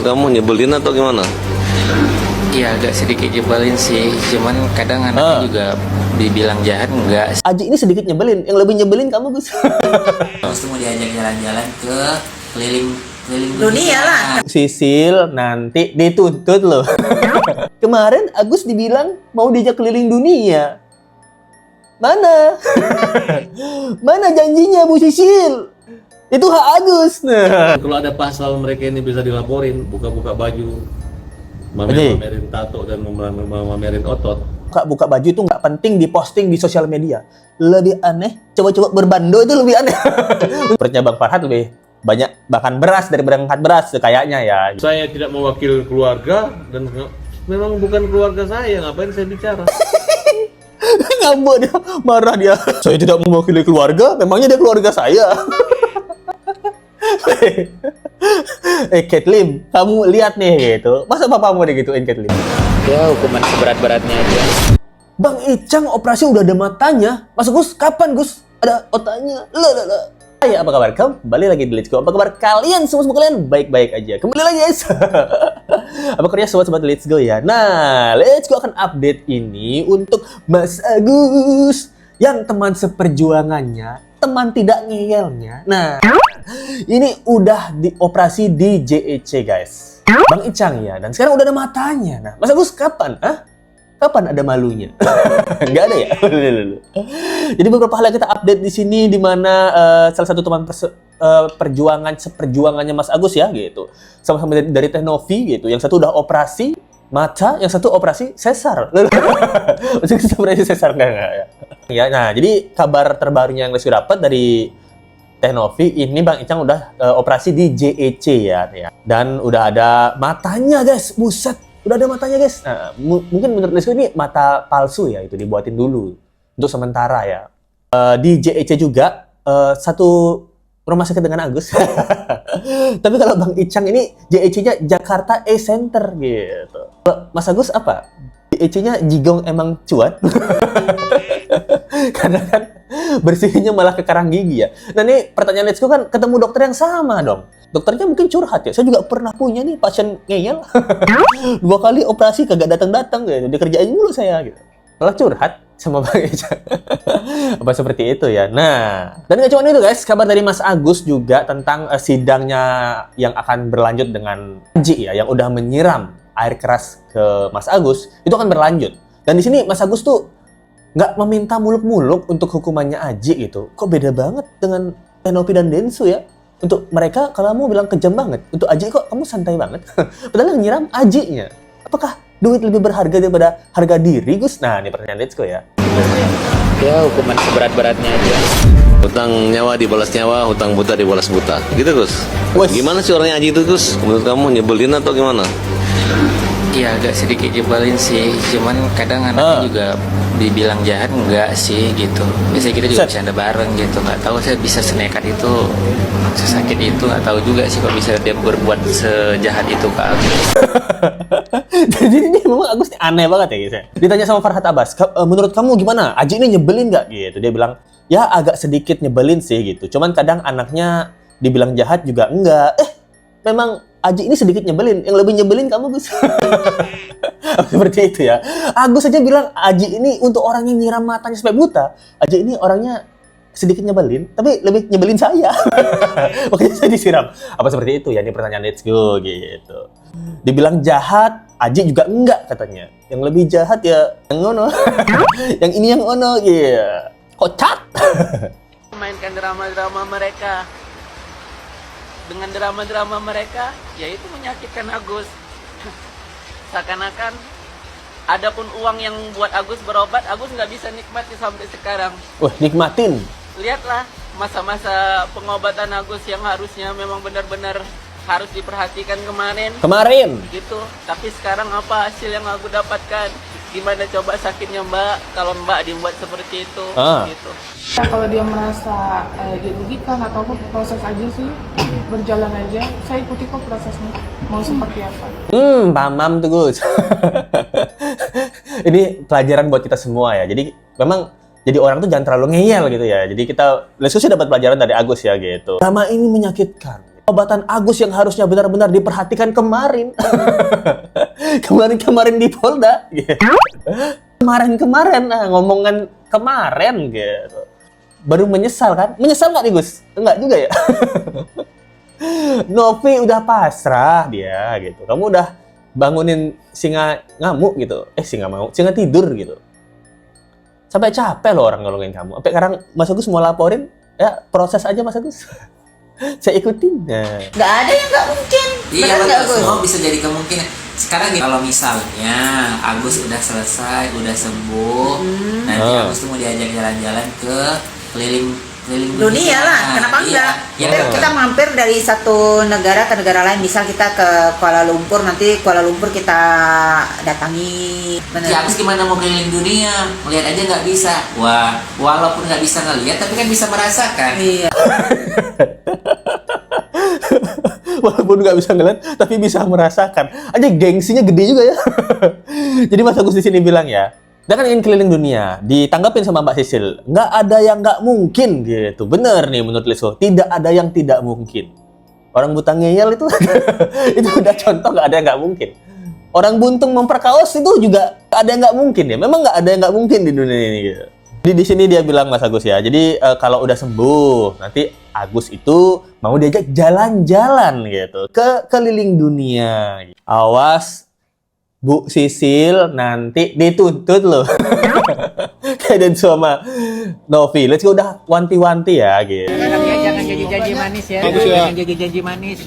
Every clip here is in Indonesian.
Kamu nyebelin atau gimana? Iya, agak sedikit nyebelin sih. Cuman kadang anaknya juga dibilang jahat enggak. Aji ini sedikit nyebelin. Yang lebih nyebelin kamu, Gus. Terus mau diajak jalan-jalan ke keliling Dunia lah. Sisil nanti dituntut loh. Kemarin Agus dibilang mau diajak keliling dunia. Mana? Mana janjinya Bu Sisil? Itu hak Agus. Nah. Kalau ada pasal mereka ini bisa dilaporin, buka-buka baju, mamerin tato dan mamerin otot. Buka baju itu nggak penting diposting di sosial media. Lebih aneh, coba-coba berbando itu lebih aneh. Perutnya Bang Farhat lebih banyak bahkan beras daripada ngangkat beras kayaknya ya. Saya tidak mewakili keluarga dan memang bukan keluarga saya, ngapain saya bicara? Ngambek dia, marah dia. Saya tidak mewakili keluarga, memangnya dia keluarga saya. Kathleen, kamu lihat nih gitu. Masa papamu digituin, Kathleen? Ya, hukuman seberat-beratnya aja. Bang Icang operasi udah ada matanya. Mas Gus, kapan Gus? Ada otaknya. Lah. Hai, apa kabar? Kembali lagi di Let's Go. Apa kabar kalian? Semua kalian baik-baik aja. Kembali lagi guys. Apa kabarnya sobat-sobat Let's Go ya? Nah, Let's Go akan update ini untuk Mas Agus yang teman seperjuangannya, teman tidak ngeyelnya. Nah, ini udah dioperasi di JEC guys. Bang Icang ya, dan sekarang udah ada matanya. Nah, Mas Agus kapan? Kapan ada malunya? Nggak ada ya? Jadi beberapa hal yang kita update di sini, di mana salah satu teman seperjuangannya Mas Agus ya, gitu. Sama-sama dari Teknovi gitu. Yang satu udah operasi mata, yang satu operasi sesar. Maksudnya operasi sesar enggak ya? Ya, nah jadi kabar terbarunya yang Lesku dapat dari Teknovi ini Bang Icang udah operasi di JEC ya. Dan udah ada matanya guys, buset. Udah ada matanya guys. Nah, mungkin menurut Lesku ini mata palsu ya, itu dibuatin dulu untuk sementara ya. Di JEC juga satu rumah sakit dengan Agus. Tapi kalau Bang Icang ini JEC-nya Jakarta E-Center gitu. Mas Agus apa? JEC-nya Jigong emang cuan? Karena kan bersihinnya malah ke karang gigi ya. Nah ini pertanyaan Let's Go kan ketemu dokter yang sama dong. Dokternya mungkin curhat ya. Saya juga pernah punya nih pasien ngeyel. 2 kali operasi kagak datang-datang gitu. Dikerjain mulu saya gitu. Malah curhat sama Bang Icang. Apa seperti itu ya. Nah, dan nggak cuma itu guys, kabar dari Mas Agus juga tentang sidangnya yang akan berlanjut dengan Aji ya, yang udah menyiram air keras ke Mas Agus, itu akan berlanjut. Dan di sini Mas Agus tuh nggak meminta muluk-muluk untuk hukumannya Aji gitu. Kok beda banget dengan Teknovi dan Densu ya? Untuk mereka kalau kamu bilang kejam banget, untuk Aji kok kamu santai banget. Padahal yang nyiram Ajinya. Apakah duit lebih berharga daripada harga diri, Gus? Nah, ini pertanyaan Let's Go ya. Ya, hukuman seberat-beratnya aja. Hutang nyawa dibalas nyawa, hutang buta dibalas buta. Gitu Gus. Gimana sih orangnya Aji itu Gus? Menurut kamu nyebelin atau gimana? Iya, agak sedikit nyebelin sih. Cuman kadang anaknya juga dibilang jahat enggak sih gitu. Biasanya kita juga bercanda bareng gitu. Nggak tahu saya bisa senekat itu, sesakit itu. Nggak tahu juga sih kok bisa dia berbuat sejahat itu ke aku. Jadi ini memang Agus aneh banget ya guys ya. Ditanya sama Farhat Abbas, menurut kamu gimana? Aji ini nyebelin nggak? Gitu. Dia bilang, ya agak sedikit nyebelin sih gitu. Cuman kadang anaknya dibilang jahat juga enggak. Memang Aji ini sedikit nyebelin. Yang lebih nyebelin kamu Gus. Seperti itu ya. Agus aja bilang Aji ini untuk orang yang nyiram matanya sampai buta. Aji ini orangnya sedikit nyebelin, tapi lebih nyebelin saya. Makanya saya disiram. Apa seperti itu ya? Ini pertanyaan Let's Go gitu. Dibilang jahat, Aji juga enggak katanya. Yang lebih jahat ya yang ono. Yang ini yang ono gitu. Kocak. Mainkan drama-drama mereka. Dengan drama-drama mereka, yaitu menyakitkan Agus. Seakan-akan adapun uang yang buat Agus berobat, Agus nggak bisa nikmati sampai sekarang. Wah, nikmatin. Lihatlah masa-masa pengobatan Agus yang harusnya memang benar-benar harus diperhatikan kemarin. Gitu. Tapi sekarang apa hasil yang aku dapatkan? Gimana coba sakitnya Mbak kalau Mbak dibuat seperti itu? Gitu. Ya, kalau dia merasa dirugikan atau apa, proses aja sih, berjalan aja. Saya ikuti kok prosesnya, mau seperti apa. Paham tuh Gus. Ini pelajaran buat kita semua ya. Jadi memang jadi orang tuh jangan terlalu ngeyel gitu ya. Jadi kita Let's Go sih dapat pelajaran dari Agus ya gitu. Drama ini menyakitkan. Pengobatan Agus yang harusnya benar-benar diperhatikan kemarin. Kemarin di Polda. Gitu. Kemarin, ngomongan kemarin gitu. Baru menyesal kan? Menyesal nggak nih Gus? Enggak juga ya. Novi udah pasrah dia gitu. Kamu udah bangunin singa ngamuk gitu. Singa tidur gitu. Sampai capek loh orang nolongin kamu. Sampai sekarang Mas Agus mau laporin, ya proses aja Mas Agus. Saya ikutin. Nah. Nggak ada yang nggak mungkin. Iya, Benar nggak, betul. Gus? Semua bisa jadi kemungkinan. Sekarang gini, kalau misalnya Agus udah selesai, udah sembuh, nanti Agus tuh mau diajak jalan-jalan ke keliling Dunia lah, kenapa enggak? Kita mampir dari satu negara ke negara lain, misal kita ke Kuala Lumpur, nanti Kuala Lumpur kita datangi. Si Agus gimana mau keliling dunia? Melihat aja nggak bisa. Wah, walaupun nggak bisa ngelihat, tapi kan bisa merasakan. Iya. Walaupun nggak bisa ngeliat, tapi bisa merasakan. Aja gengsinya gede juga ya. Jadi Mas Agus di sini bilang ya, dia kan ingin keliling dunia. Ditanggapin sama Mbak Sisil, nggak ada yang nggak mungkin gitu. Bener nih menurut Lesko, tidak ada yang tidak mungkin. Orang buta ngeyel itu, itu udah contoh nggak ada yang nggak mungkin. Orang buntung memperkaos itu juga nggak ada yang nggak mungkin ya. Memang nggak ada yang nggak mungkin di dunia ini gitu. Jadi di sini dia bilang Mas Agus ya. Jadi kalau udah sembuh, nanti Agus itu mau diajak jalan-jalan gitu ke keliling dunia. Awas Bu Sisil nanti dituntut loh. Kayak sama Novi. Let's go udah wanti-wanti ya gitu. Jangan janji-janji manis ya. Jangan janji-janji manis.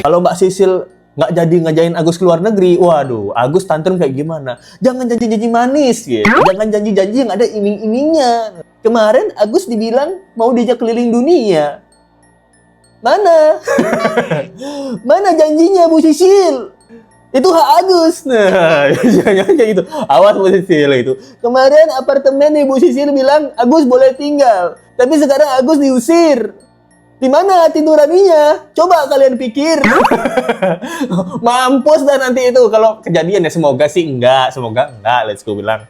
Kalau Mbak Sisil nggak jadi ngajain Agus keluar negeri, waduh, Agus tantrum kayak gimana? Jangan janji-janji manis, gitu. Jangan janji-janji yang ada iming-imingnya. Kemarin Agus dibilang mau diajak keliling dunia. Mana? Mana janjinya Bu Sisil? Itu hak Agus. Nah, jangan kayak gitu. Awas Bu Sisil itu. Kemarin apartemen Ibu Sisil bilang Agus boleh tinggal, tapi sekarang Agus diusir. Di mana hati nuraninya? Coba kalian pikir. Mampus dah nanti itu kalau kejadian ya. Semoga sih enggak. Let's go bilang.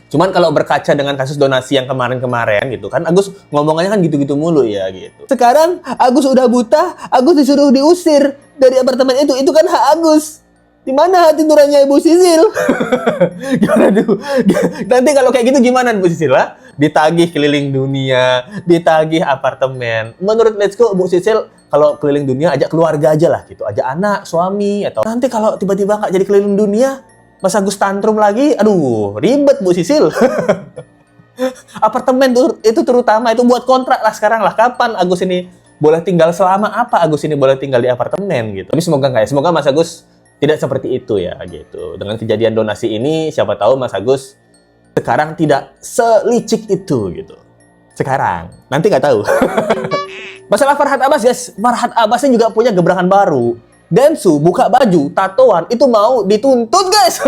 Cuman kalau berkaca dengan kasus donasi yang kemarin-kemarin gitu kan, Agus ngomongannya kan gitu-gitu mulu ya gitu. Sekarang Agus udah buta, Agus disuruh diusir dari apartemen itu. Itu kan hak Agus. Di mana hati nuraninya Ibu Sisil? Gimana tuh? Nanti kalau kayak gitu gimana Bu Sisil lah? Ditagih keliling dunia, ditagih apartemen. Menurut Let's Go, Bu Sisil kalau keliling dunia ajak keluarga aja lah gitu, ajak anak, suami atau nanti kalau tiba-tiba nggak jadi keliling dunia, Mas Agus tantrum lagi, aduh ribet Bu Sisil. Apartemen itu terutama itu buat kontrak lah sekarang lah. Kapan Agus ini boleh tinggal, selama apa Agus ini boleh tinggal di apartemen gitu. Tapi semoga nggak ya, semoga Mas Agus tidak seperti itu ya gitu. Dengan kejadian donasi ini, siapa tahu Mas Agus sekarang tidak selicik itu gitu. Sekarang, nanti nggak tahu. Masalah Farhad Abbas guys, Farhad Abbas juga punya gebrakan baru. Densu buka baju, tatoan itu mau dituntut guys.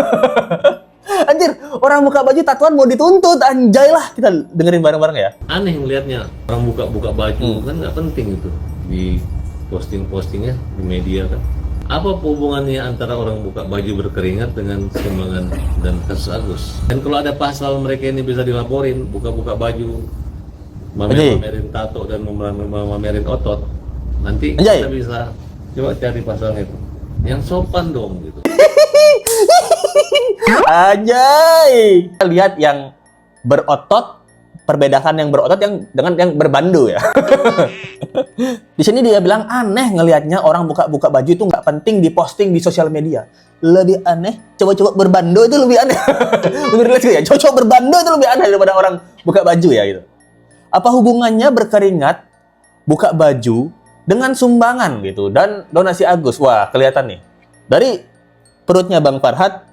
Anjir, orang buka baju tatoan mau dituntut, anjay lah. Kita dengerin bareng-bareng ya. Aneh ngelihatnya orang buka baju kan nggak penting itu di postingnya di media kan. Apa hubungannya antara orang buka baju berkeringat dengan sumbangan dan kasus Agus? Dan kalau ada pasal mereka ini bisa dilaporin, buka-buka baju, mamerin tato dan mamerin otot, nanti kita bisa coba cari pasalnya itu. Yang sopan dong gitu. Anjay. Kita lihat yang berotot, perbedakan yang berotot dengan yang berbando ya. Di sini dia bilang aneh ngelihatnya orang buka baju itu nggak penting diposting di sosial media. Lebih aneh, coba-coba berbando itu lebih aneh. Menurut ya, coba berbando itu lebih aneh daripada orang buka baju ya gitu. Apa hubungannya berkeringat, buka baju dengan sumbangan gitu dan donasi Agus? Wah, kelihatan nih. Dari perutnya Bang Farhad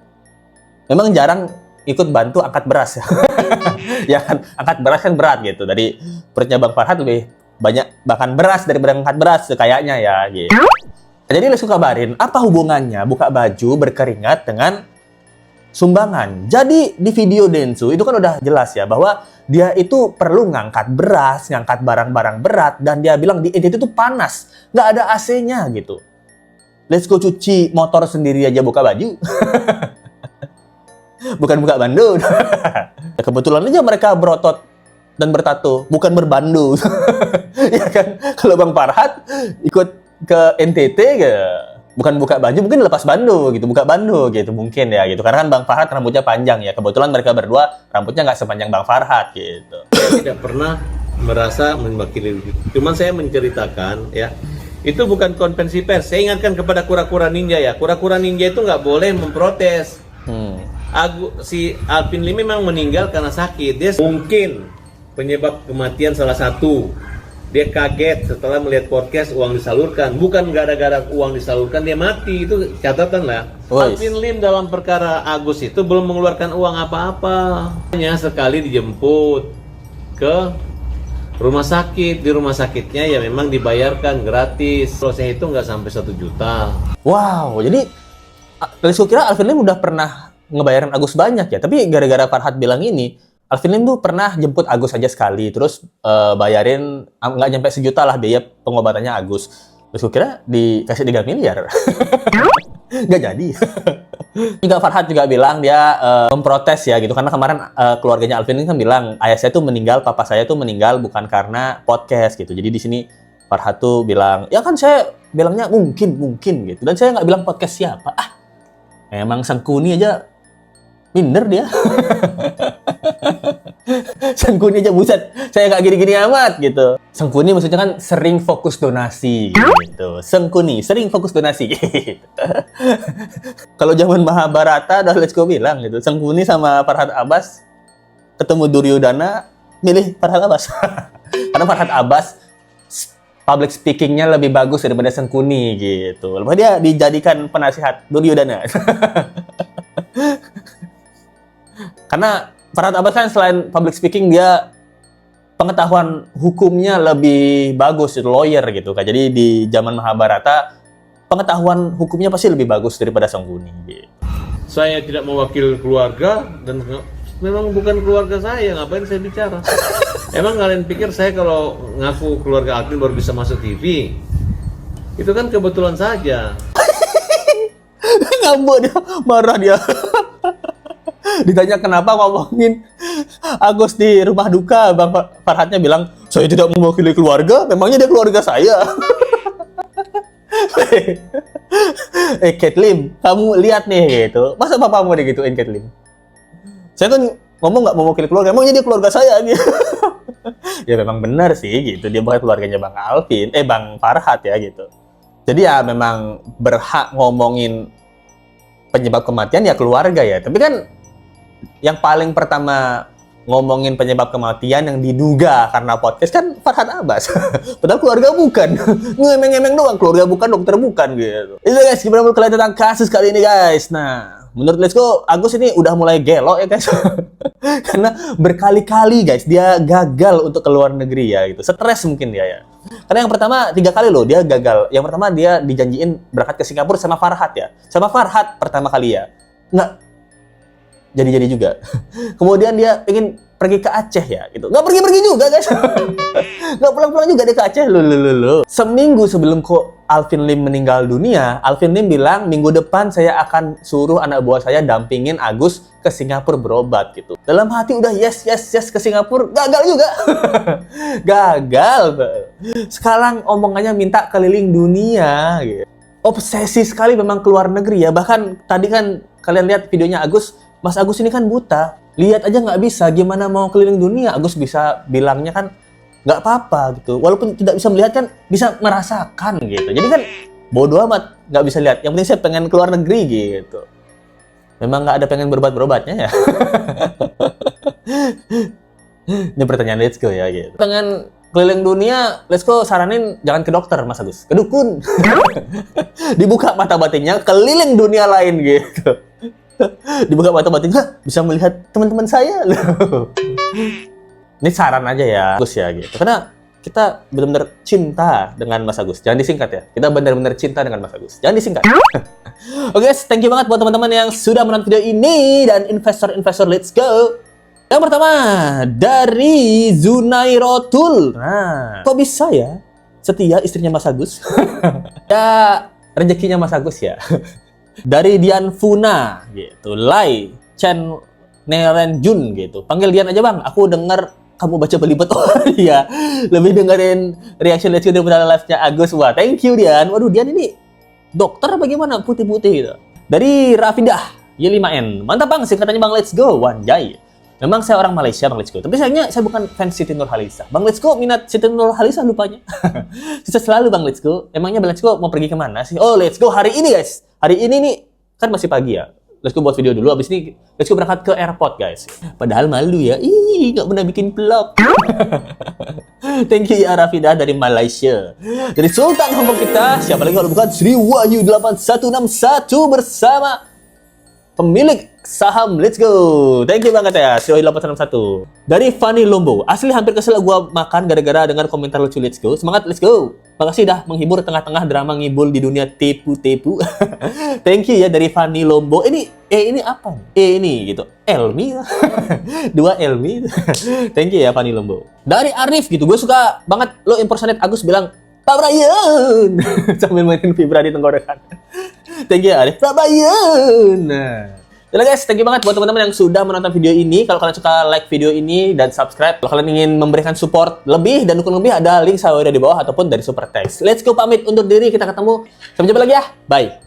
memang jarang ikut bantu angkat beras ya. Ya kan, angkat beras kan berat gitu. Dari perutnya Bang Farhad lebih banyak bahkan beras daripada angkat beras kayaknya ya gitu. Jadi Lesko kabarin apa hubungannya buka baju berkeringat dengan sumbangan. Jadi di video Densu itu kan udah jelas ya bahwa dia itu perlu ngangkat beras, ngangkat barang-barang berat, dan dia bilang di NTT itu panas, nggak ada AC-nya gitu. Lesko cuci motor sendiri aja buka baju. Bukan buka bando. Kebetulan aja mereka berotot dan bertato, bukan berbandu. Ya kan? Kalau Bang Farhat ikut ke NTT bukan buka baju, mungkin lepas bandu gitu, buka bandu gitu mungkin ya gitu. Karena kan Bang Farhat rambutnya panjang ya. Kebetulan mereka berdua rambutnya nggak sepanjang Bang Farhat gitu. Saya tidak pernah merasa mewakili. Cuman saya menceritakan ya, itu bukan konvensi pers. Saya ingatkan kepada kura-kura ninja ya. Kura-kura ninja itu nggak boleh memprotes. Si Alvin Lim memang meninggal karena sakit. Dia mungkin penyebab kematian salah satu. Dia kaget setelah melihat podcast uang disalurkan. Bukan gara-gara uang disalurkan dia mati. Itu catatan lah. Alvin Lim dalam perkara Agus itu belum mengeluarkan uang apa-apa. Hanya sekali dijemput ke rumah sakit. Di rumah sakitnya ya memang dibayarkan gratis. Proses itu nggak sampai 1 juta. Wow, jadi Lesko kira Alvin Lim udah pernah ngebayarin Agus banyak ya. Tapi gara-gara Farhat bilang ini, Alvin Lim tuh pernah jemput Agus aja sekali, terus bayarin nggak nyampe 1 juta lah biaya pengobatannya Agus. Terus gue kira dikasih 3 miliar. Nggak jadi. Juga Farhat juga bilang dia memprotes ya gitu, karena kemarin keluarganya Alvin Lim kan bilang ayah saya tuh meninggal, papa saya tuh meninggal bukan karena podcast gitu. Jadi di sini Farhat tuh bilang, ya kan saya bilangnya mungkin gitu, dan saya nggak bilang podcast siapa. Emang Sangkuni aja minder dia. Sangkuni aja buset, saya nggak gini-gini amat gitu. Sangkuni maksudnya kan sering fokus donasi gitu. Sangkuni sering fokus donasi gitu. Kalau zaman Mahabharata udah let's go bilang gitu. Sangkuni sama Farhat Abbas ketemu Duryodhana, milih Farhat Abbas. Karena Farhat Abbas public speaking-nya lebih bagus daripada Sangkuni gitu. Lalu dia dijadikan penasihat Duryodhana. Karena Farhat Abbas kan selain public speaking, dia pengetahuan hukumnya lebih bagus, itu lawyer gitu kan. Jadi di zaman Mahabharata pengetahuan hukumnya pasti lebih bagus daripada Sangkuni gitu. Saya tidak mewakili keluarga dan memang bukan keluarga saya, ngapain saya bicara? Emang kalian pikir saya kalau ngaku keluarga Alvin baru bisa masuk TV? Itu kan kebetulan saja. Ngambek dia, marah dia. Ditanya kenapa ngomongin Agus di rumah duka, Bang Farhatnya bilang, saya tidak mewakili keluarga, memangnya dia keluarga saya. Kate Lim, kamu lihat nih gitu. Masa papamu digituin Kate Lim? Saya kan ngomong nggak mewakili keluarga, emangnya dia keluarga saya gitu. Ya memang benar sih gitu, dia bukan keluarganya Bang Alvin, Bang Farhat ya gitu. Jadi ya memang berhak ngomongin penyebab kematian ya keluarga ya. Tapi kan yang paling pertama ngomongin penyebab kematian yang diduga karena podcast kan Farhat Abbas. Padahal keluarga bukan. Ngemeng-ngemeng doang, keluarga bukan, dokter bukan gitu. Itu guys, gimana menurut kalian tentang kasus kali ini guys? Nah, menurut Lesko, Agus ini udah mulai gelo ya guys. Karena berkali-kali guys dia gagal untuk ke luar negeri ya gitu. Stres mungkin dia ya. Karena yang pertama 3 kali loh dia gagal. Yang pertama dia dijanjiin berangkat ke Singapura sama Farhat ya. Sama Farhat pertama kali ya. Nggak jadi-jadi juga. Kemudian dia ingin pergi ke Aceh ya gitu. Nggak pergi-pergi juga guys. Nggak pulang-pulang juga dia ke Aceh. Loh. Seminggu sebelum Alvin Lim meninggal dunia, Alvin Lim bilang minggu depan saya akan suruh anak buah saya dampingin Agus ke Singapura berobat gitu. Dalam hati udah yes ke Singapura, gagal juga. Gagal. Sekarang omongannya minta keliling dunia gitu. Obsesi sekali memang keluar negeri ya. Bahkan tadi kan kalian lihat videonya Agus, Mas Agus ini kan buta, lihat aja nggak bisa, gimana mau keliling dunia? Agus bisa bilangnya kan nggak apa-apa gitu, walaupun tidak bisa melihat kan bisa merasakan gitu. Jadi kan bodoh amat nggak bisa lihat, yang penting saya pengen keluar negeri gitu. Memang nggak ada pengen berobat-berobatnya ya. Ini pertanyaan Let's Go ya gitu. Pengen keliling dunia, Let's Go saranin jangan ke dokter Mas Agus, ke dukun. Dibuka mata batinnya, keliling dunia lain gitu. Dibuka mata batinnya, bisa melihat teman-teman saya loh. Ini saran aja ya Agus ya gitu. Karena kita benar-benar cinta dengan Mas Agus. Jangan disingkat ya. Kita benar-benar cinta dengan Mas Agus. Jangan disingkat. Oke guys, thank you banget buat teman-teman yang sudah menonton video ini dan investor-investor Let's Go. Yang pertama dari Zunairotul. Nah, kok bisa ya setia istrinya Mas Agus? Ya rezekinya Mas Agus ya. Dari Dian Funa gitu, Lai Chen Neren Jun gitu. Panggil Dian aja bang, aku dengar kamu baca belibet. Oh iya, lebih dengerin reaction Let's Go daripada live-nya Agus. Wah, thank you Dian. Waduh, Dian ini dokter bagaimana putih-putih gitu. Dari Rafidah Y5N. Mantap Bang, singkatannya Bang Let's Go. Wanjay. Memang saya orang Malaysia Bang Let's Go. Tapi sayangnya saya bukan fans Siti Nurhaliza. Bang Let's Go minat Siti Nurhaliza lupanya. Susah selalu Bang Let's Go. Emangnya Bang Let's Go mau pergi kemana sih? Oh, Let's Go hari ini guys. Hari ini nih kan masih pagi ya. Let's Go buat video dulu. Abis ini Let's Go berangkat ke airport guys. Padahal malu ya. Ih, nggak pernah bikin vlog. Thank you ya Rafidah dari Malaysia. Dari Sultan Hongkong kita. Siapa lagi kalau bukan Sri Wahyu 8161 bersama pemilik saham Let's Go. Thank you banget ya Sri Wahyu 8161. Dari Fanny Lombo. Asli hampir kesel gua makan gara-gara dengar komentar lucu Let's Go. Semangat Let's Go. Makasih dah menghibur tengah-tengah drama ngibul di dunia tepu-tepu. Thank you ya dari Fanny Lombo. Ini apa nih? Ini gitu. Elmi. Dua Elmi. Thank you ya Fanny Lombo. Dari Arif gitu. Gue suka banget lo impersonate Agus bilang Pak Brian sambil mainin vibra di tenggorokan. Thank you ya Arif. Pak Brian. Nah. Jadi guys, thank you banget buat teman-teman yang sudah menonton video ini. Kalau kalian suka like video ini dan subscribe. Kalau kalian ingin memberikan support lebih dan dukung lebih, ada link Saweria di bawah ataupun dari super text. Let's Go pamit undur diri. Kita ketemu. Sampai jumpa lagi ya. Bye.